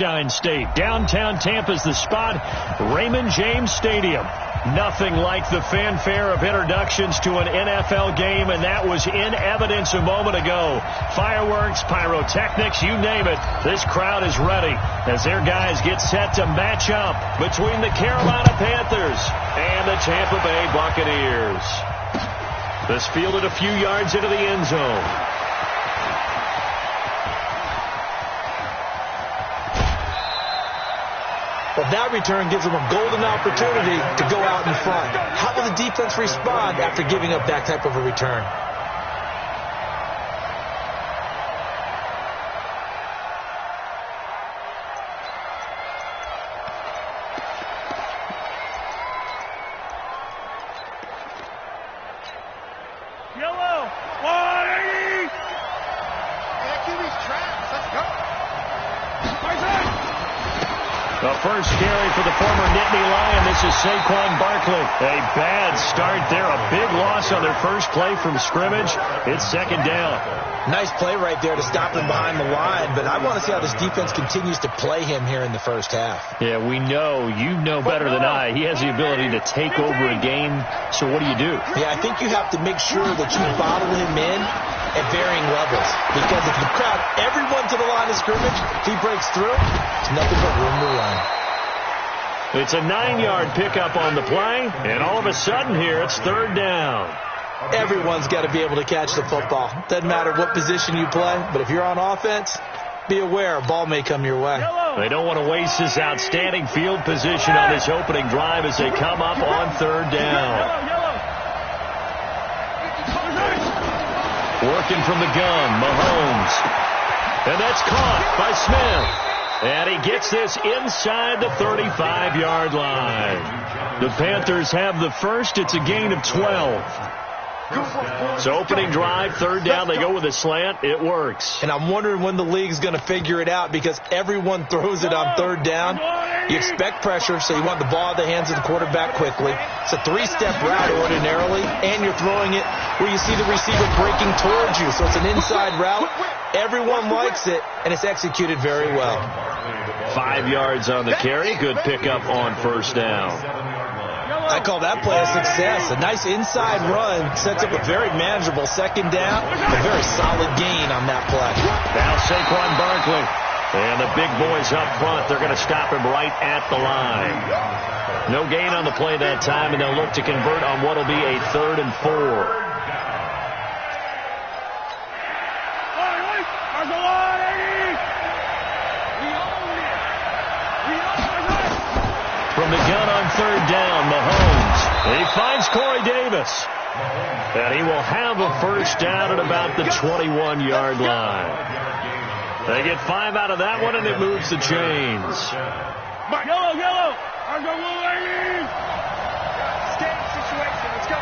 State. Downtown Tampa's the spot, Raymond James Stadium. Nothing like the fanfare of introductions to an NFL game, and that was in evidence a moment ago. Fireworks, pyrotechnics, you name it. This crowd is ready as their guys get set to match up between the Carolina Panthers and the Tampa Bay Buccaneers. This fielded a few yards into the end zone. Well, that return gives them a golden opportunity to go out in front. How will the defense respond after giving up that type of a return? Yellow, 180. That QB's traps. Let's go. The first carry for the former Nittany Lion. This is Saquon Barkley. A bad start there. A big loss on their first play from scrimmage. It's second down. Nice play right there to stop him behind the line, but I want to see how this defense continues to play him here in the first half. Yeah, we know. You know better than I. He has the ability to take over a game. So what do? Yeah, I think you have to make sure that you bottle him in at varying levels. Because if you crowd everyone to the line of scrimmage, if he breaks through, it's nothing but room to run. It's a 9-yard pickup on the play, and all of a sudden here it's third down. Everyone's got to be able to catch the football. Doesn't matter what position you play, but if you're on offense, be aware a ball may come your way. They don't want to waste this outstanding field position on this opening drive as they come up on third down. Working from the gun, Mahomes. And that's caught by Smith. And he gets this inside the 35-yard line. The Panthers have the first. It's a gain of 12. So opening drive, third down, they go with a slant. It works. And I'm wondering when the league's going to figure it out because everyone throws it on third down. You expect pressure, so you want the ball in the hands of the quarterback quickly. It's a three-step route ordinarily, and you're throwing it where you see the receiver breaking towards you. So it's an inside route. Everyone likes it, and it's executed very well. 5 yards on the carry. Good pickup on first down. I call that play a success. A nice inside run sets up a very manageable second down. A very solid gain on that play. Now Saquon Barkley. And the big boys up front, they're going to stop him right at the line. No gain on the play that time, and they'll look to convert on what will be a 3rd and 4. From the gun on third down, Mahomes. He finds Corey Davis. And he will have a first down at about the 21-yard line. They get 5 out of that one, and it moves the chains. Yellow, yellow. I'll go Wolverine. Escape situation. Let's go.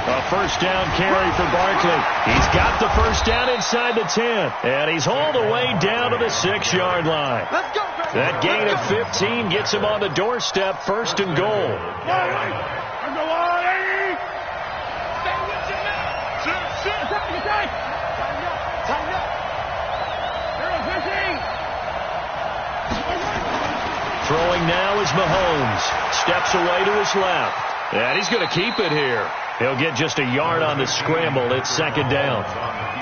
A first down carry for Barkley. He's got the first down inside the 10. And he's all the way down to the 6-yard line. Let's go. That gain of 15 gets him on the doorstep, first and goal. I'll go Wolverine. Stay with your man. Sit. Time up. Throwing now is Mahomes. Steps away to his left. And he's going to keep it here. He'll get just a yard on the scramble. It's second down.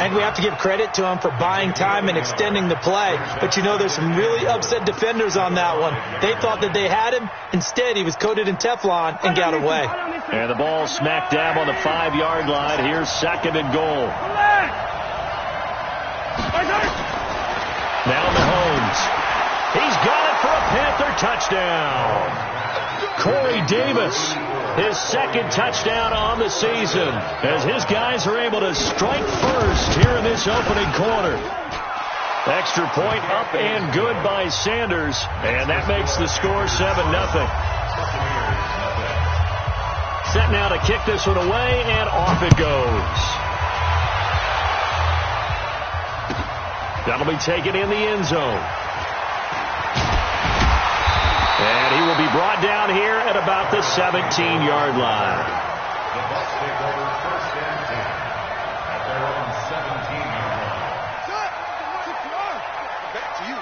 And we have to give credit to him for buying time and extending the play. But, you know, there's some really upset defenders on that one. They thought that they had him. Instead, he was coated in Teflon and got away. And the ball smack dab on the 5-yard line. Here's second and goal. Now Mahomes. He's got it for a Panther touchdown. Corey Davis, his second touchdown on the season, as his guys are able to strike first here in this opening quarter. Extra point up and good by Sanders, and that makes the score 7-0. Set now to kick this one away, and off it goes. That'll be taken in the end zone. And he will be brought down here at about the 17-yard line. The Bucs take over first and 10 at their own 17-yard line. Back to you.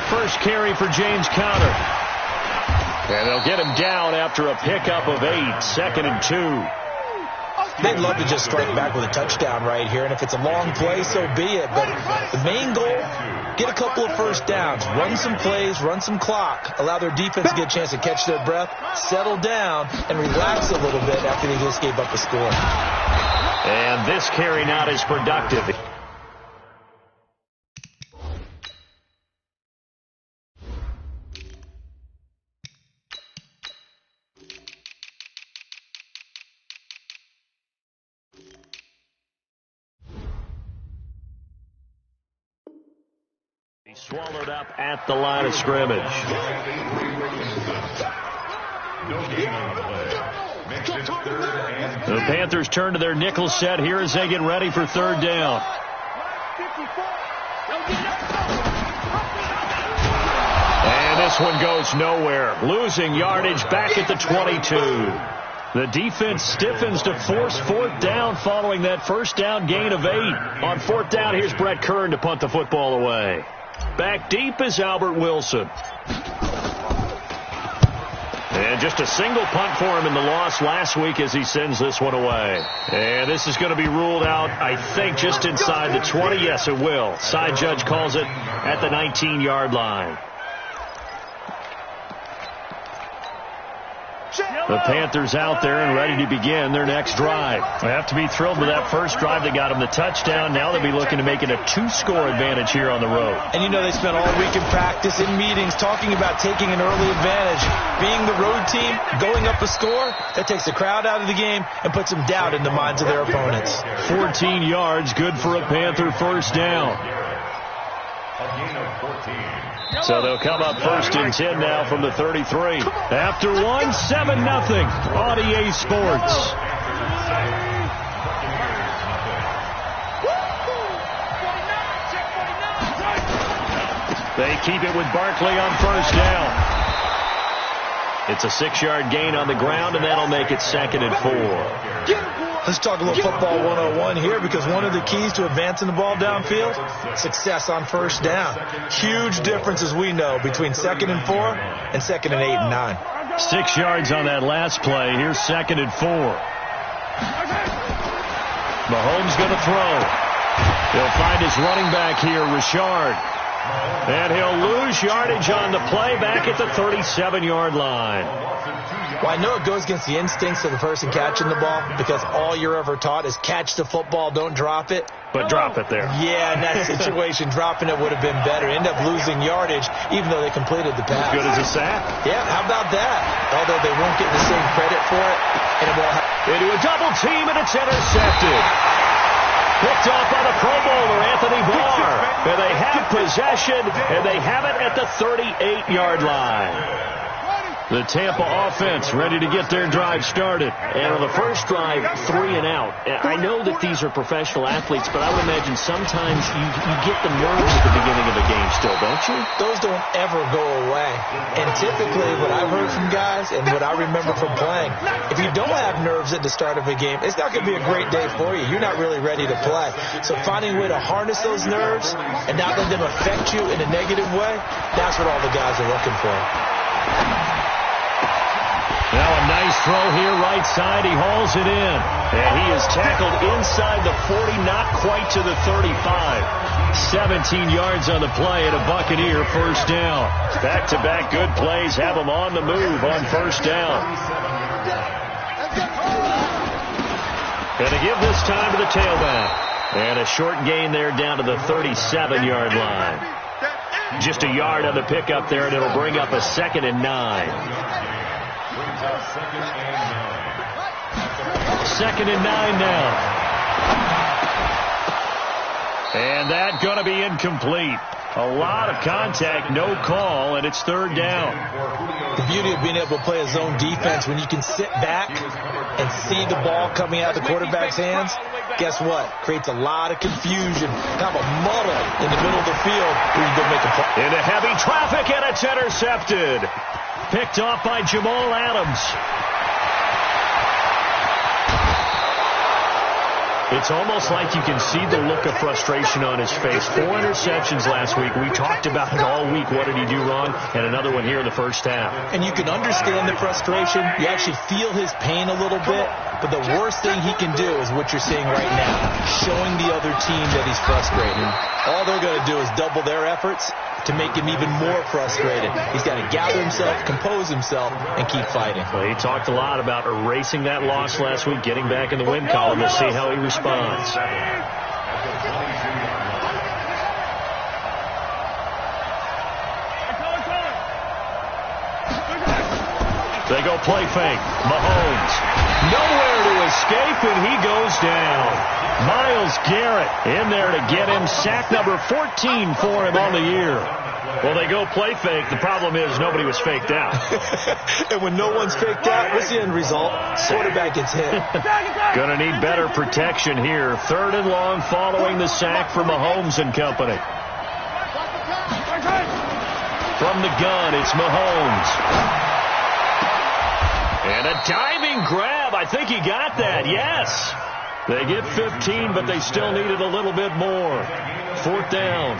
First carry for James Conner. And they'll get him down after a pickup of 8, 2nd and 2. They'd love to just strike back with a touchdown right here, and if it's a long play, so be it. But the main goal, get a couple of first downs, run some plays, run some clock, allow their defense to get a chance to catch their breath, settle down, and relax a little bit after they just gave up a score. And this carry not as productive. He swallowed up at the line of scrimmage. The Panthers turn to their nickel set here as they get ready for 3rd down. And this one goes nowhere. Losing yardage back at the 22. The defense stiffens to force 4th down following that first down gain of 8. On 4th down, here's Brett Kern to punt the football away. Back deep is Albert Wilson. And just a single punt for him in the loss last week as he sends this one away. And this is going to be ruled out, I think, just inside the 20. Yes, it will. Side judge calls it at the 19-yard line. The Panthers out there and ready to begin their next drive. They have to be thrilled with that first drive that got them the touchdown. Now they'll be looking to make it a 2-score advantage here on the road. And you know they spent all week in practice, in meetings, talking about taking an early advantage. Being the road team, going up a score, that takes the crowd out of the game and puts some doubt in the minds of their opponents. 14 yards, good for a Panther first down. A gain of 14. So they'll come up 1st and 10 now from the 33. After 1, 7-0 on EA Sports. They keep it with Barkley on 1st down. It's a 6-yard gain on the ground, and that'll make it 2nd and 4. Let's talk a little football 101 here, because one of the keys to advancing the ball downfield, success on 1st down. Huge difference, as we know, between 2nd and 4 and 2nd and 8 and 9. 6 yards on that last play. Here's 2nd and 4. Mahomes going to throw. He'll find his running back here, Richard. And he'll lose yardage on the play back at the 37-yard line. Well, I know it goes against the instincts of the person catching the ball, because all you're ever taught is catch the football, don't drop it. But drop it there. Yeah, in that situation, dropping it would have been better. End up losing yardage, even though they completed the pass. As good as a sack. Yeah, how about that? Although they won't get the same credit for it. And it won't into a double team, and it's intercepted. Picked off by the Pro Bowler, Anthony Barr. And they have possession, and they have it at the 38-yard line. The Tampa offense ready to get their drive started. And on the first drive, 3 and out. I know that these are professional athletes, but I would imagine sometimes you get the nerves at the beginning of the game still, don't you? Those don't ever go away. And typically what I've heard from guys and what I remember from playing, if you don't have nerves at the start of a game, it's not going to be a great day for you. You're not really ready to play. So finding a way to harness those nerves and not let them affect you in a negative way, that's what all the guys are looking for. Now a nice throw here, right side. He hauls it in. And he is tackled inside the 40, not quite to the 35. 17 yards on the play and a Buccaneer first down. Back-to-back good plays have them on the move on first down. Going to give this time to the tailback. And a short gain there down to the 37-yard line. Just a yard on the pickup there, and it'll bring up a 2nd and 9. 2nd and 9 now. And that going to be incomplete. A lot of contact, no call, and it's 3rd down. The beauty of being able to play a zone defense, when you can sit back and see the ball coming out of the quarterback's hands, guess what? Creates a lot of confusion, kind of a muddle in the middle of the field where you go make a play. Into heavy traffic, and it's intercepted. Picked off by Jamal Adams. It's almost like you can see the look of frustration on his face. 4 interceptions last week. We talked about it all week. What did he do wrong? And another one here in the first half. And you can understand the frustration. You actually feel his pain a little bit. But the worst thing he can do is what you're seeing right now, showing the other team that he's frustrated. All they're going to do is double their efforts to make him even more frustrated. He's got to gather himself, compose himself, and keep fighting. Well, he talked a lot about erasing that loss last week, getting back in the win column. We'll see how he responds. They go play fake. Mahomes. Nowhere to escape, and he goes down. Myles Garrett in there to get him. Sack number 14 for him on the year. Well, they go play fake. The problem is nobody was faked out. And when no one's faked out, what's the end result? Quarterback gets hit. Going to need better protection here. 3rd and long following the sack for Mahomes and company. From the gun, it's Mahomes. And a diving grab. I think he got that. Yes. They get 15, but they still needed a little bit more. 4th down.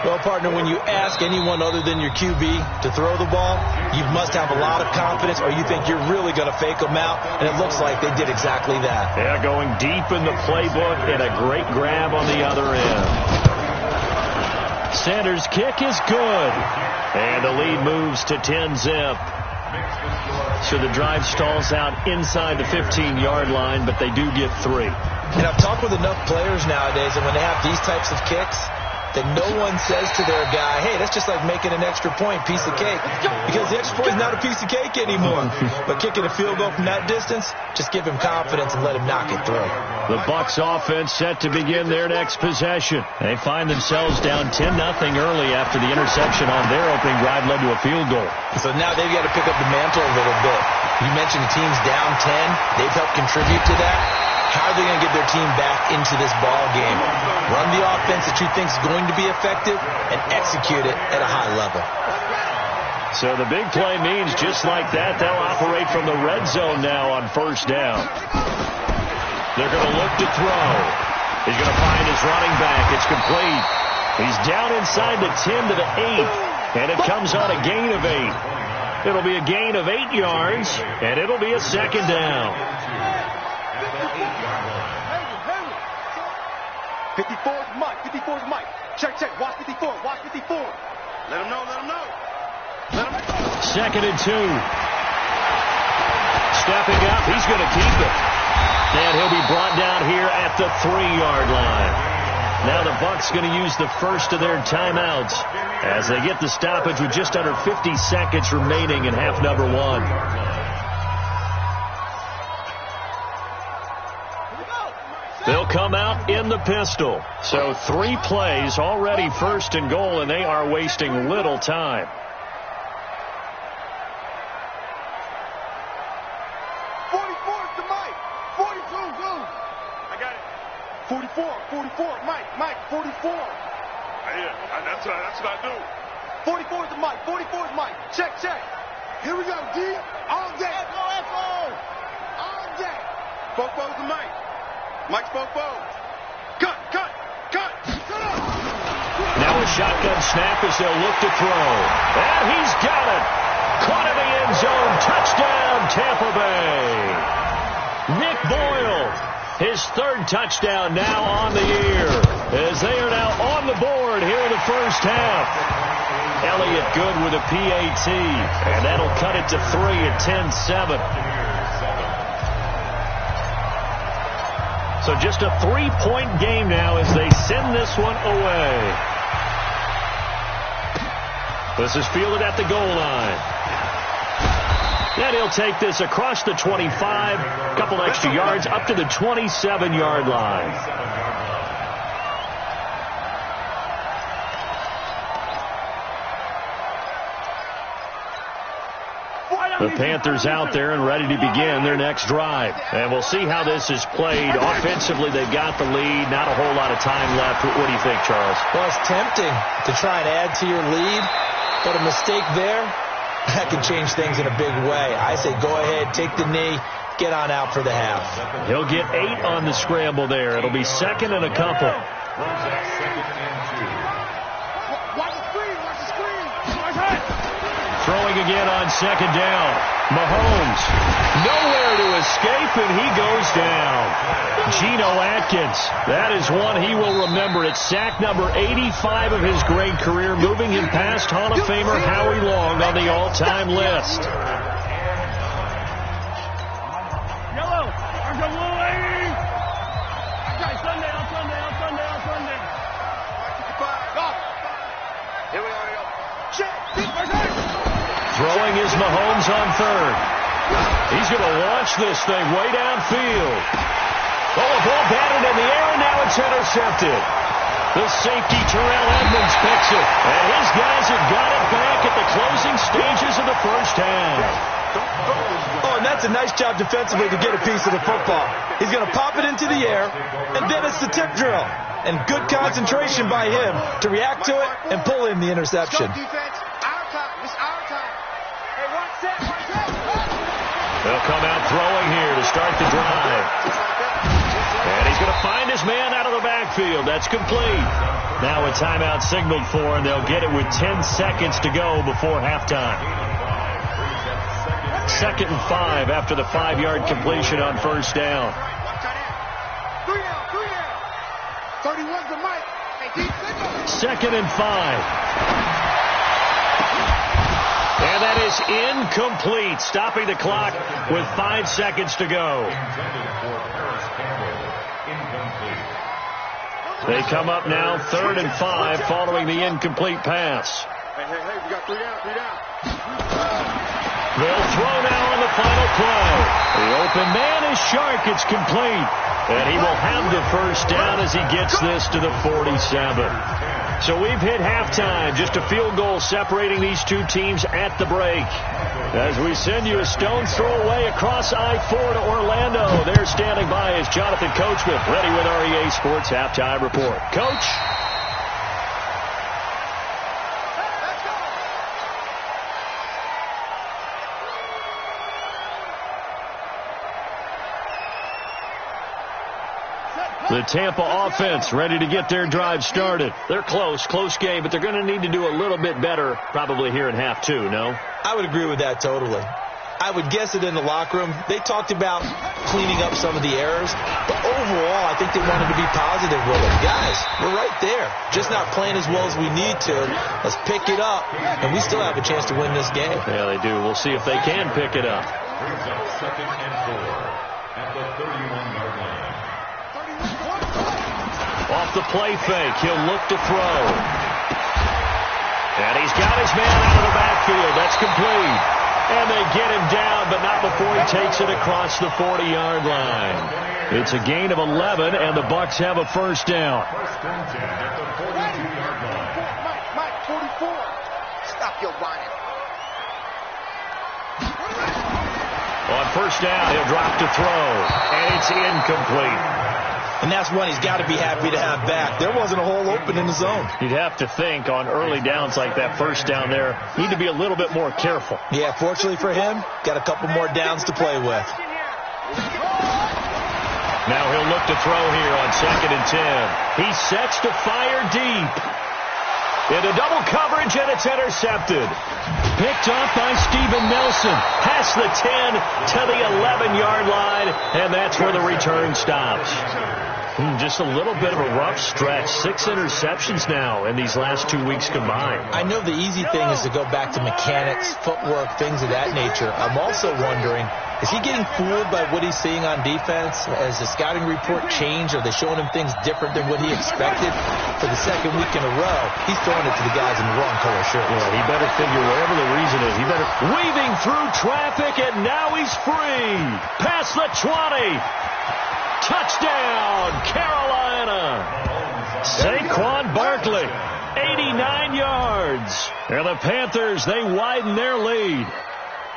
Well, partner, when you ask anyone other than your QB to throw the ball, you must have a lot of confidence, or you think you're really going to fake them out, and it looks like they did exactly that. Yeah, going deep in the playbook and a great grab on the other end. Sanders' kick is good. And the lead moves to 10-zip. So the drive stalls out inside the 15-yard line, but they do get 3. And I've talked with enough players nowadays, and when they have these types of kicks, that no one says to their guy, hey, that's just like making an extra point, piece of cake. Because the extra point is not a piece of cake anymore. But kicking a field goal from that distance, just give him confidence and let him knock it through. The Bucs offense set to begin their next possession. They find themselves down 10-0 early after the interception on their opening drive led to a field goal. So now they've got to pick up the mantle a little bit. You mentioned the team's down 10. They've helped contribute to that. How are they going to get their team back into this ball game? Run the offense that you think is going to be effective and execute it at a high level. So the big play means just like that, they'll operate from the red zone now on 1st down. They're going to look to throw. He's going to find his running back. It's complete. He's down inside the 10 to the 8, and it comes on a gain of 8. It'll be a gain of 8 yards, and it'll be a 2nd down. 54's Mike. 54's Mike. Check. Watch 54. Watch 54. Let him know. Let him know. 2nd and 2. Stepping up. He's going to keep it. And he'll be brought down here at the 3-yard line. Now the Bucs going to use the first of their timeouts as they get the stoppage with just under 50 seconds remaining in half number 1. They'll come out in the pistol. So 3 plays already 1st and goal, and they are wasting little time. 44's to Mike. 42, go. I got it. 44, Mike, 44. That's what I do. 44's to Mike, 44's Mike. Check. Here we go, D. All day. Echo. All day. Fofo's to Mike. Mike's Fofo. Cut. Now a shotgun snap as they'll look to throw. And he's got it. Caught in the end zone. Touchdown, Tampa Bay. Nick Boyle, his 3rd touchdown now on the year, as they are now on the board here in the first half. Elliott good with a PAT, and that'll cut it to 3 at 10-7. So just a 3-point game now as they send this one away. This is fielded at the goal line. And he'll take this across the 25, a couple extra yards up to the 27-yard line. The Panthers out there and ready to begin their next drive. And we'll see how this is played. Offensively, they've got the lead. Not a whole lot of time left. What do you think, Charles? Well, it's tempting to try and add to your lead, but a mistake there, that can change things in a big way. I say go ahead, take the knee, get on out for the half. He'll get 8 on the scramble there. It'll be second and a couple. Throwing again on second down. Mahomes, nowhere to escape, and he goes down. Geno Atkins, that is one he will remember. It's sack number 85 of his great career, moving him past Hall of Famer Howie Long on the all-time list. Yellow, there's a blue lady. Okay, Sunday. Go. Here we are. Shit. Throwing is Mahomes on third. He's going to launch this thing way downfield. Oh, a ball batted in the air, and now it's intercepted. The safety, Terrell Edmonds, picks it. And his guys have got it back at the closing stages of the first half. Oh, and that's a nice job defensively to get a piece of the football. He's going to pop it into the air, and then it's the tip drill. And good concentration by him to react to it and pull in the interception. They'll come out throwing here to start the drive. And he's going to find his man out of the backfield. That's complete. Now a timeout signaled for, and they'll get it with 10 seconds to go before halftime. 2nd and 5 after the 5-yard completion on first down. 31's the mic. 2nd and 5. And that is incomplete, stopping the clock with 5 seconds to go. They come up now 3rd and 5 following the incomplete pass. Hey, we got 3 down. They'll throw now on the final play. The open man is Shark. It's complete. And he will have the first down as he gets this to the 47. So we've hit halftime. Just a field goal separating these two teams at the break. As we send you a stone's throw away across I-4 to Orlando. There standing by is Jonathan Coachman, ready with REA Sports Halftime Report. Coach? The Tampa offense ready to get their drive started. They're close game, but they're going to need to do a little bit better probably here in half 2, no? I would agree with that totally. I would guess it in the locker room. They talked about cleaning up some of the errors, but overall I think they wanted to be positive with it. Guys, we're right there. Just not playing as well as we need to. Let's pick it up, and we still have a chance to win this game. Yeah, they do. We'll see if they can pick it up. 2nd and 4 at the 31-yard line. Off the play fake, he'll look to throw. And he's got his man out of the backfield. That's complete. And they get him down, but not before he takes it across the 40-yard line. It's a gain of 11, and the Bucs have a first down. 1st and 10 at the 42-yard line. Mike, 44. Stop your whining. On first down, he'll drop to throw, and it's incomplete. And that's one he's got to be happy to have back. There wasn't a hole open in the zone. You'd have to think on early downs like that first down there, need to be a little bit more careful. Yeah, fortunately for him, got a couple more downs to play with. Now he'll look to throw here on 2nd and 10. He sets to fire deep. Into double coverage, and it's intercepted. Picked off by Steven Nelson. Past the 10 to the 11-yard line, and that's where the return stops. Just a little bit of a rough stretch. 6 interceptions now in these last 2 weeks combined. I know the easy thing is to go back to mechanics, footwork, things of that nature. I'm also wondering, is he getting fooled by what he's seeing on defense? Has the scouting report changed? Are they showing him things different than what he expected? For the 2nd week in a row, he's throwing it to the guys in the wrong color shirts. Yeah, he better figure whatever the reason is. He better weaving through traffic, and now he's free. Past the 20. Touchdown, Carolina. Saquon Barkley, 89 yards. And the Panthers, they widen their lead.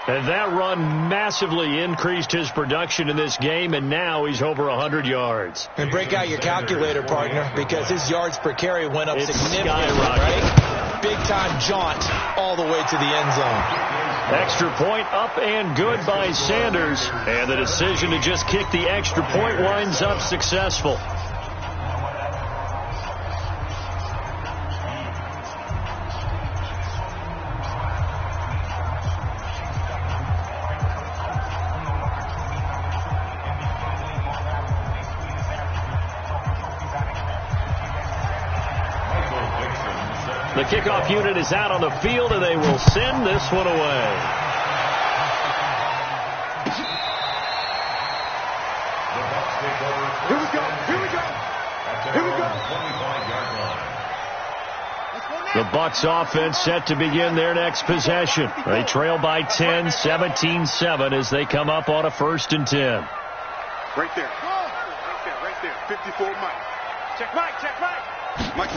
And that run massively increased his production in this game, and now he's over 100 yards. And break out your calculator, partner, because his yards per carry went up significantly, skyrocketed. right? Big-time jaunt all the way to the end zone. Extra point up and good by Sanders. And the decision to just kick the extra point winds up successful. The kickoff unit is out on the field, and they will send this one away. Here we go. Here we go. Here we go. The Bucs offense set to begin their next possession. They trail by 10, 17-7 as they come up on a 1st and 10. Right there. Right there. 54 Mike. Check Mike. Check Mike. Mike.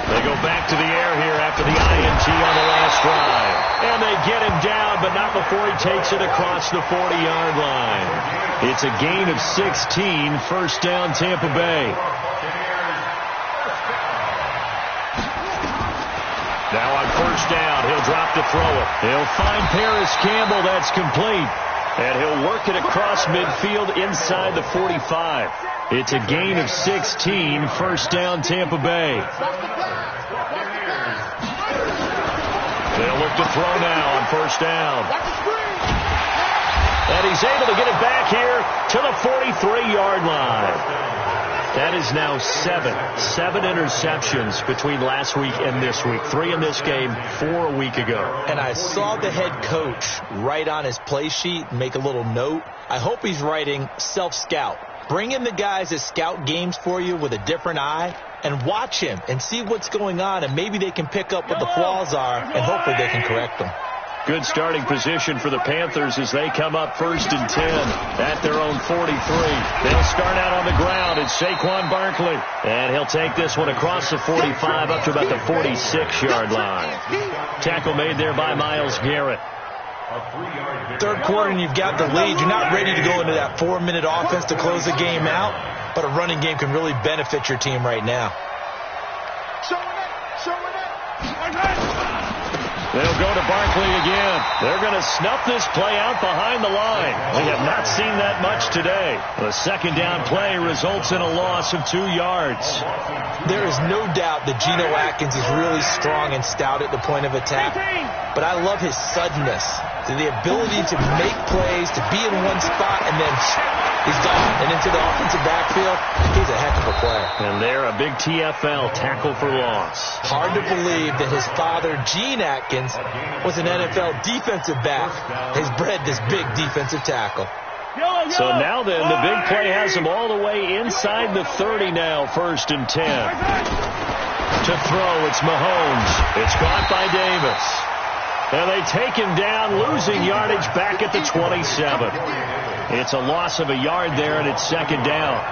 They go back to the air here after the INT on the last drive. And they get him down, but not before he takes it across the 40-yard line. It's a gain of 16, 1st down Tampa Bay. Now on 1st down, he'll drop to throw it. He'll find Paris Campbell, that's complete. And he'll work it across midfield inside the 45. It's a gain of 16, 1st down Tampa Bay. They'll look to throw now on 1st down. And he's able to get it back here to the 43-yard line. That is now 7 interceptions between last week and this week. 3 in this game, 4 a week ago. And I saw the head coach write on his play sheet, make a little note. I hope he's writing self-scout. Bring in the guys that scout games for you with a different eye and watch him and see what's going on, and maybe they can pick up what the flaws are, and hopefully they can correct them. Good starting position for the Panthers as they come up 1st and 10 at their own 43. They'll start out on the ground. It's Saquon Barkley. And he'll take this one across the 45 up to about the 46-yard line. Tackle made there by Myles Garrett. 3rd quarter and you've got the lead. You're not ready to go into that 4-minute offense to close the game out, but a running game can really benefit your team right now. They'll go to Barkley again. They're going to snuff this play out behind the line. We have not seen that much today. The 2nd down play results in a loss of 2 yards. There is no doubt that Geno Atkins is really strong and stout at the point of attack, but I love his suddenness, the ability to make plays, to be in one spot, and then he's gone. And into the offensive backfield, he's a heck of a player. And there, a big TFL, tackle for loss. Hard to believe that his father, Gene Atkins, was an NFL defensive back. Has bred this big defensive tackle. So now then, the big play has him all the way inside the 30 now, 1st and 10. To throw, it's Mahomes. It's caught by Davis. And they take him down, losing yardage back at the 27. It's a loss of a yard there, and it's 2nd down.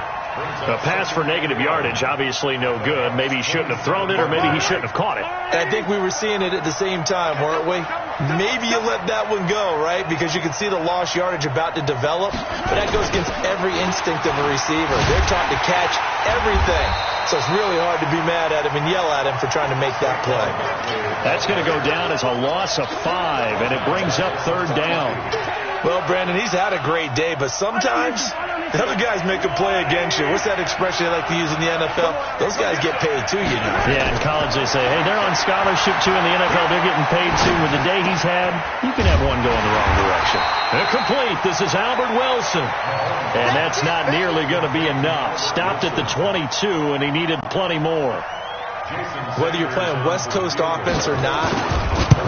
A pass for negative yardage, obviously no good. Maybe he shouldn't have thrown it, or maybe he shouldn't have caught it. And I think we were seeing it at the same time, weren't we? Maybe you let that one go, right? Because you can see the lost yardage about to develop. But that goes against every instinct of a receiver. They're taught to catch everything. So it's really hard to be mad at him and yell at him for trying to make that play. That's going to go down as a loss of 5, and it brings up 3rd down. Well, Brandon, he's had a great day, but sometimes the other guys make a play against you. What's that expression they like to use in the NFL? Those guys get paid too, you know. Yeah, in college they say, hey, they're on scholarship too. In the NFL, they're getting paid too. With the day he's had, you can have one go in the wrong direction. Incomplete. This is Albert Wilson. And that's not nearly going to be enough. Stopped at the 22, and he needed plenty more. Whether you're playing West Coast offense or not,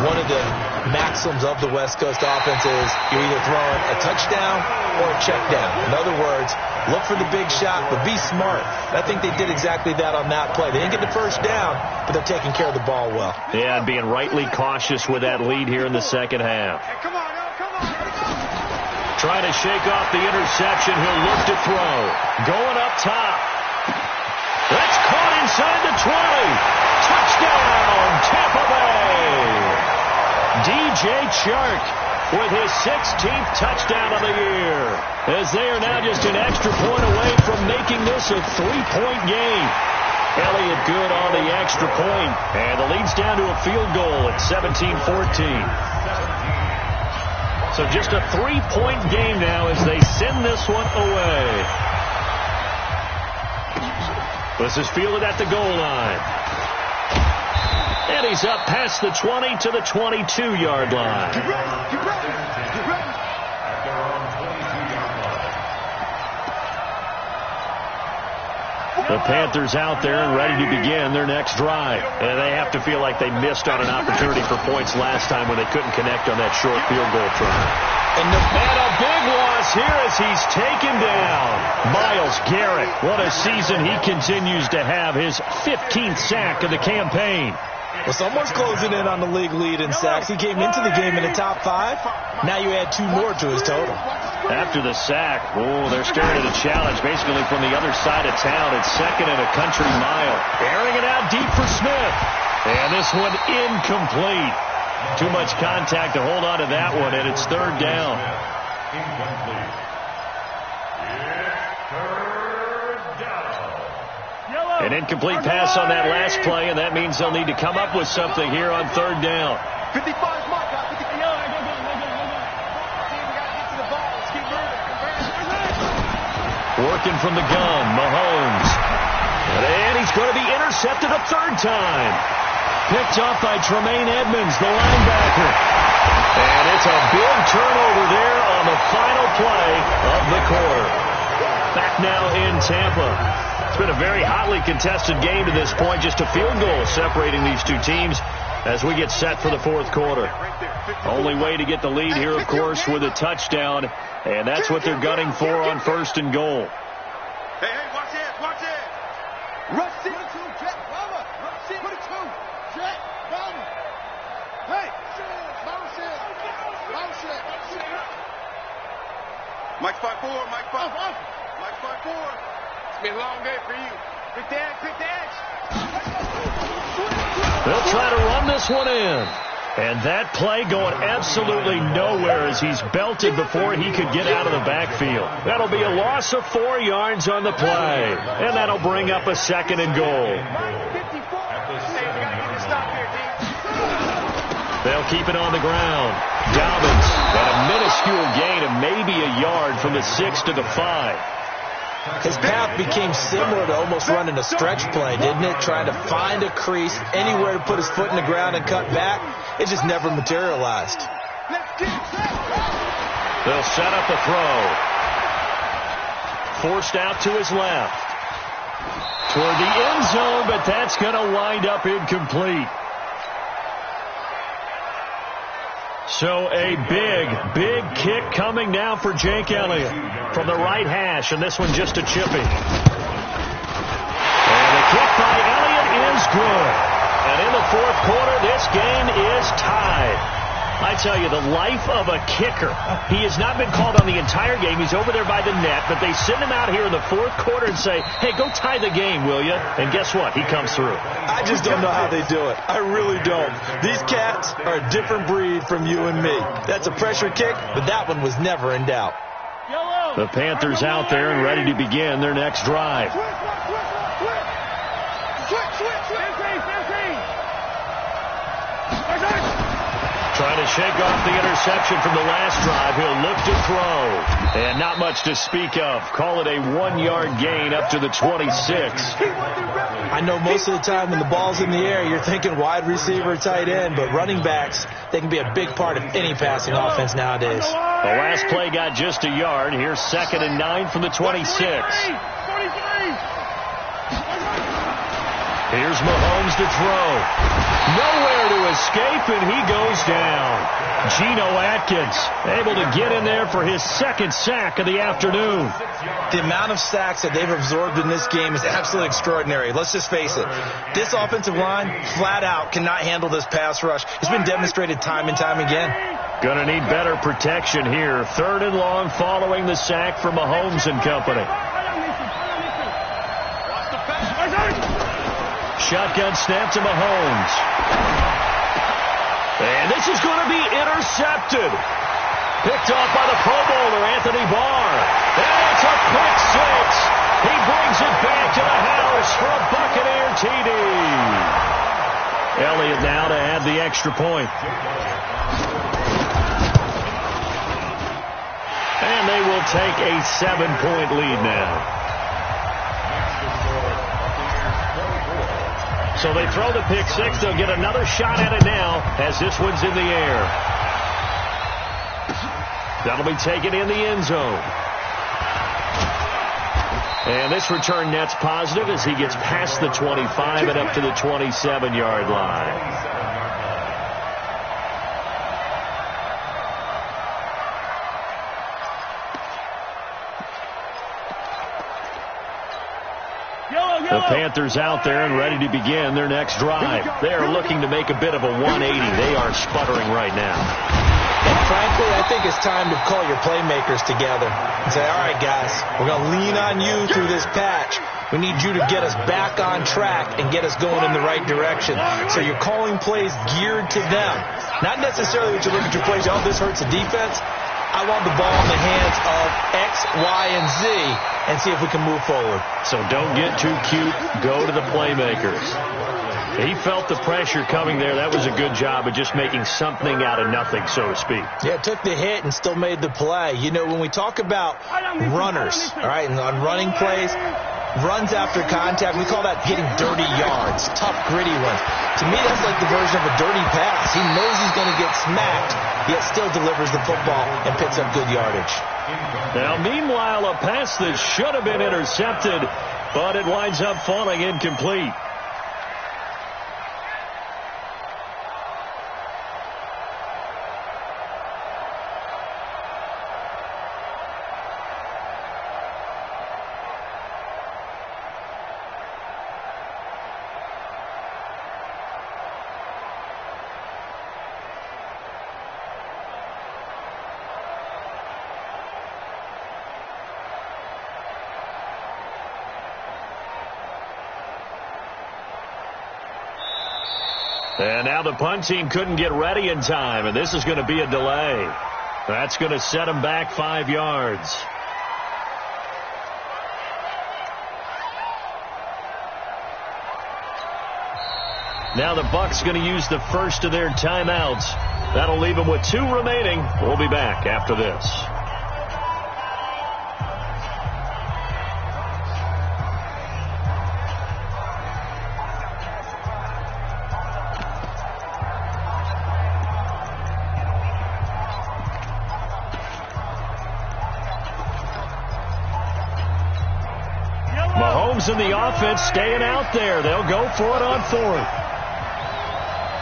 one of the maxims of the West Coast offense is you're either throwing a touchdown or a check down. In other words, look for the big shot, but be smart. I think they did exactly that on that play. They didn't get the 1st down, but they're taking care of the ball well. Yeah, and being rightly cautious with that lead here in the 2nd half. Hey, come on. Trying to shake off the interception. He'll look to throw. Going up top. That's caught inside the 20. Touchdown, Tampa Bay. DJ Chark with his 16th touchdown of the year, as they are now just an extra point away from making this a 3-point game. Elliott good on the extra point, and the lead's down to a field goal at 17-14. So just a 3-point game now as they send this one away. This is fielded at the goal line. And he's up past the 20 to the 22-yard line. Get ready, get ready, get ready. The Panthers out there and ready to begin their next drive. And they have to feel like they missed on an opportunity for points last time when they couldn't connect on that short field goal try. And a big loss here as he's taken down. Myles Garrett, what a season he continues to have. His 15th sack of the campaign. Well, someone's closing in on the league lead in sacks. He came into the game in the top 5. Now you add 2 more to his total. After the sack, they're staring at a challenge basically from the other side of town. It's second and a country mile. Airing it out deep for Smith. And this one incomplete. Too much contact to hold on to that one, and it's third down. An incomplete pass on that last play, and that means they'll need to come up with something here on third down. 55 is my guy. 55. Working from the gun, Mahomes. And he's going to be intercepted a third time. Picked off by Tremaine Edmonds, the linebacker. And it's a big turnover there on the final play of the quarter. Back now in Tampa. It's been a very hotly contested game to this point. Just a field goal separating these two teams as we get set for the fourth quarter. Only way to get the lead here, of course, with a touchdown. And that's what they're gunning for on first and goal. Hey, watch it, watch it. Rush it. 22, Jet, Bama. Rush it. 22, Jet, Bama. Hey, bounce it. Bounce it. Mike 5-4, Mike 5. Mike 5-4. It's been a long day for you. Quick dash. They'll try to run this one in. And that play going absolutely nowhere as he's belted before he could get out of the backfield. That'll be a loss of 4 yards on the play. And that'll bring up a second and goal. They'll keep it on the ground. Dobbins got a minuscule gain of maybe a yard from the 6 to the 5. His path became similar to almost running a stretch play, didn't it? Trying to find a crease, anywhere to put his foot in the ground and cut back. It just never materialized. They'll set up a throw. Forced out to his left. Toward the end zone, but that's going to wind up incomplete. So a big kick coming now for Jake Elliott from the right hash, and this one just a chippy. And the kick by Elliott is good. And in the fourth quarter, this game is tied. I tell you, the life of a kicker. He has not been called on the entire game. He's over there by the net, but they send him out here in the fourth quarter and say, hey, go tie the game, will you? And guess what? He comes through. I just don't know how they do it. I really don't. These cats are a different breed from you and me. That's a pressure kick, but that one was never in doubt. The Panthers out there and ready to begin their next drive. Trying to shake off the interception from the last drive. He'll look to throw. And not much to speak of. Call it a 1-yard gain up to the 26. I know most of the time when the ball's in the air, you're thinking wide receiver, tight end, but running backs, they can be a big part of any passing offense nowadays. The last play got just a yard. Here's 2nd and 9 from the 26. Here's Mahomes to throw. Nowhere to escape, and he goes down. Geno Atkins able to get in there for his 2nd sack of the afternoon. The amount of sacks that they've absorbed in this game is absolutely extraordinary. Let's just face it. This offensive line, flat out, cannot handle this pass rush. It's been demonstrated time and time again. Gonna need better protection here. 3rd and long following the sack from Mahomes and company. Shotgun snap to Mahomes. And this is going to be intercepted. Picked off by the Pro Bowler, Anthony Barr. And it's a quick 6. He brings it back to the house for a Buccaneer TD. Elliott now to add the extra point. And they will take a 7-point lead now. So they throw the pick six. They'll get another shot at it now as this one's in the air. That'll be taken in the end zone. And this return net's positive as he gets past the 25 and up to the 27-yard line. The Panthers out there and ready to begin their next drive. They are looking to make a bit of a 180. They are sputtering right now. And frankly, I think it's time to call your playmakers together and say, all right, guys, we're going to lean on you through this patch. We need you to get us back on track and get us going in the right direction. So you're calling plays geared to them. Not necessarily that you look at your plays, oh, this hurts the defense. I want the ball in the hands of X, Y, and Z and see if we can move forward. So don't get too cute. Go to the playmakers. He felt the pressure coming there. That was a good job of just making something out of nothing, so to speak. Yeah, took the hit and still made the play. You know, when we talk about runners, all right, and on running plays, runs after contact, we call that getting dirty yards, tough, gritty ones. To me, that's like the version of a dirty pass. He knows he's going to get smacked, yet still delivers the football and picks up good yardage. Now, meanwhile, a pass that should have been intercepted, but it winds up falling incomplete. And now the punt team couldn't get ready in time, and this is going to be a delay. That's going to set them back 5 yards. Now the Bucs going to use the first of their timeouts. That'll leave them with 2 remaining. We'll be back after this. In the offense, staying out there. They'll go for it on 4th.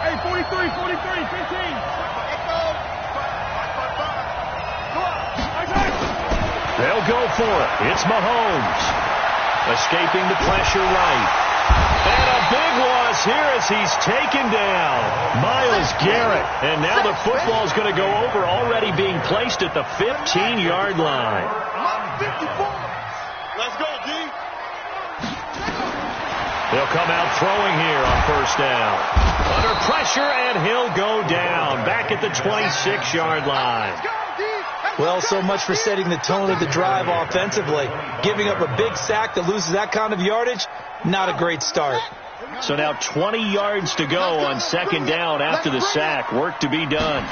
Hey, 43, 15. They'll go for it. It's Mahomes. Escaping the pressure right. And a big loss here as he's taken down. Myles Garrett. And now the football's going to go over, already being placed at the 15-yard line. 54. Let's go, D. They'll come out throwing here on 1st down. Under pressure, and he'll go down. Back at the 26-yard line. Well, so much for setting the tone of the drive offensively. Giving up a big sack that loses that kind of yardage, not a great start. So now 20 yards to go on 2nd down after the sack. Work to be done.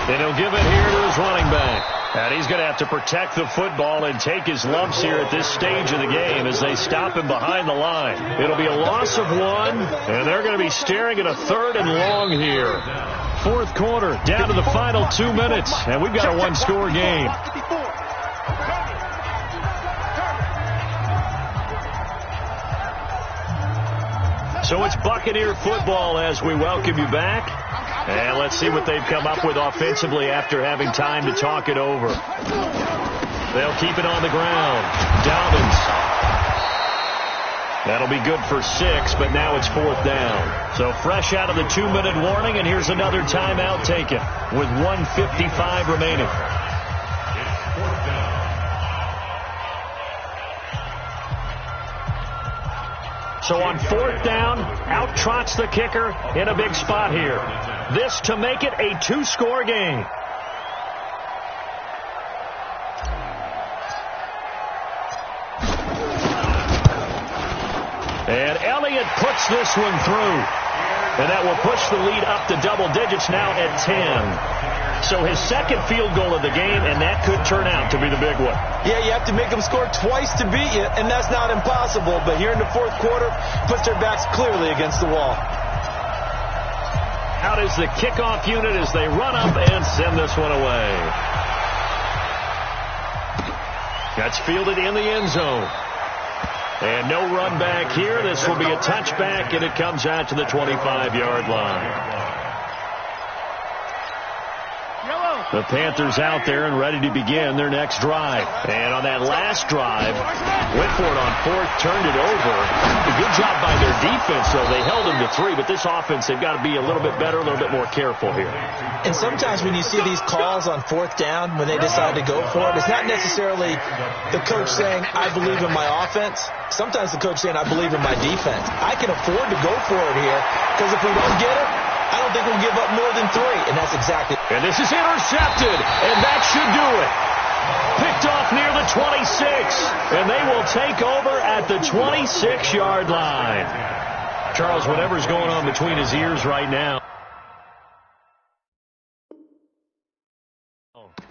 And he'll give it here to his running back. And he's going to have to protect the football and take his lumps here at this stage of the game as they stop him behind the line. It'll be a loss of 1, and they're going to be staring at a 3rd and long here. 4th quarter, down to the final 2 minutes, and we've got a 1-score game. So it's Buccaneer football as we welcome you back. And let's see what they've come up with offensively after having time to talk it over. They'll keep it on the ground. Dobbins. That'll be good for 6, but now it's 4th down. So fresh out of the 2-minute warning, and here's another timeout taken with 1:55 remaining. So on 4th down, out trots the kicker in a big spot here. This to make it a 2-score game. And Elliott puts this one through. And that will push the lead up to double digits now at 10. So his second field goal of the game, and that could turn out to be the big one. Yeah, you have to make them score twice to beat you, and that's not impossible. But here in the fourth quarter, puts their backs clearly against the wall. Out is the kickoff unit as they run up and send this one away. That's fielded in the end zone. And no run back here. This will be a touchback, and it comes out to the 25-yard line. The Panthers out there and ready to begin their next drive. And on that last drive, went for it on fourth, turned it over. A good job by their defense, though. They held them to 3, but this offense, they've got to be a little bit better, a little bit more careful here. And sometimes when you see these calls on fourth down, when they decide to go for it, it's not necessarily the coach saying, I believe in my offense. Sometimes the coach saying, I believe in my defense. I can afford to go for it here, because if we don't get it, I don't think we'll give up more than 3, and that's exactly. And this is intercepted, and that should do it. Picked off near the 26, and they will take over at the 26-yard line. Charles, whatever's going on between his ears right now,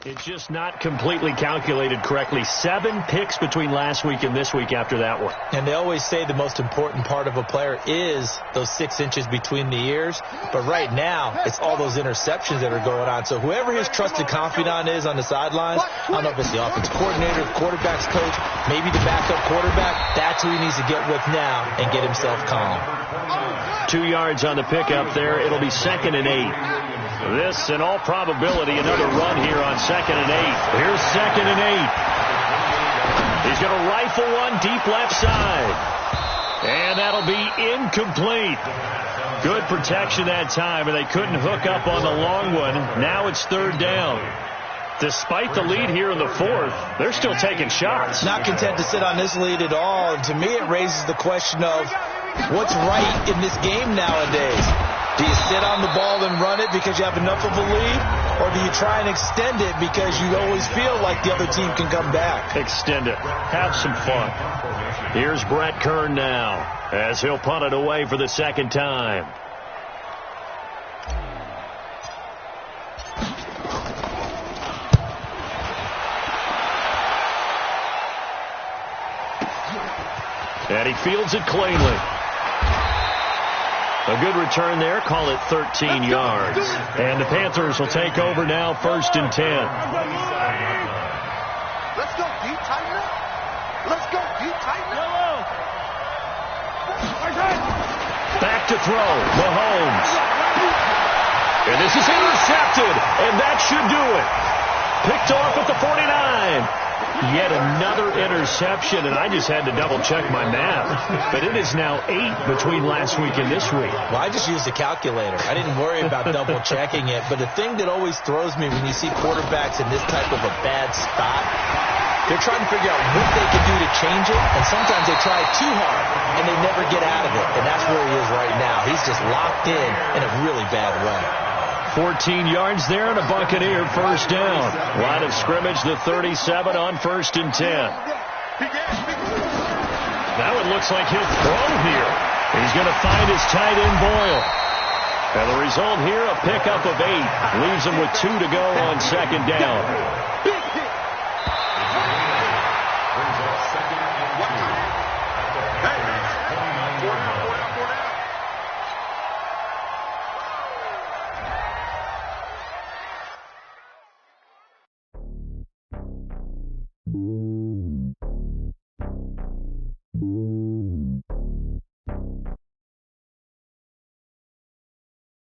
it's just not completely calculated correctly. 7 picks between last week and this week after that one. And they always say the most important part of a player is those 6 inches between the ears. But right now, it's all those interceptions that are going on. So whoever his trusted confidant is on the sidelines, I don't know if it's the offensive coordinator, the quarterback's coach, maybe the backup quarterback, that's who he needs to get with now and get himself calm. 2 yards on the pickup there. It'll be 2nd and 8. This, in all probability, another run here on 2nd and 8. Here's 2nd and 8. He's going to rifle one deep left side. And that'll be incomplete. Good protection that time, and they couldn't hook up on the long one. Now it's 3rd down. Despite the lead here in the 4th, they're still taking shots. Not content to sit on this lead at all. And to me, it raises the question of what's right in this game nowadays. Do you sit on the ball and run it because you have enough of a lead? Or do you try and extend it because you always feel like the other team can come back? Extend it. Have some fun. Here's Brett Kern now as he'll punt it away for the 2nd time. And he fields it cleanly. A good return there. Call it 13 yards. And the Panthers will take over now, 1st and 10. Let's go, deep, tighten up. Let's go, deep, tighten up. Back to throw. Mahomes. And this is intercepted. And that should do it. Picked off at the 49. Yet another interception, and I just had to double-check my math. But it is now 8 between last week and this week. Well, I just used a calculator. I didn't worry about double-checking it. But the thing that always throws me when you see quarterbacks in this type of a bad spot, they're trying to figure out what they can do to change it, and sometimes they try too hard, and they never get out of it. And that's where he is right now. He's just locked in a really bad way. 14 yards there and a Buccaneer 1st down. Line of scrimmage, the 37 on 1st and 10. Now it looks like he'll throw here. He's going to find his tight end Boyle. And the result here, a pickup of 8. Leaves him with 2 to go on 2nd down.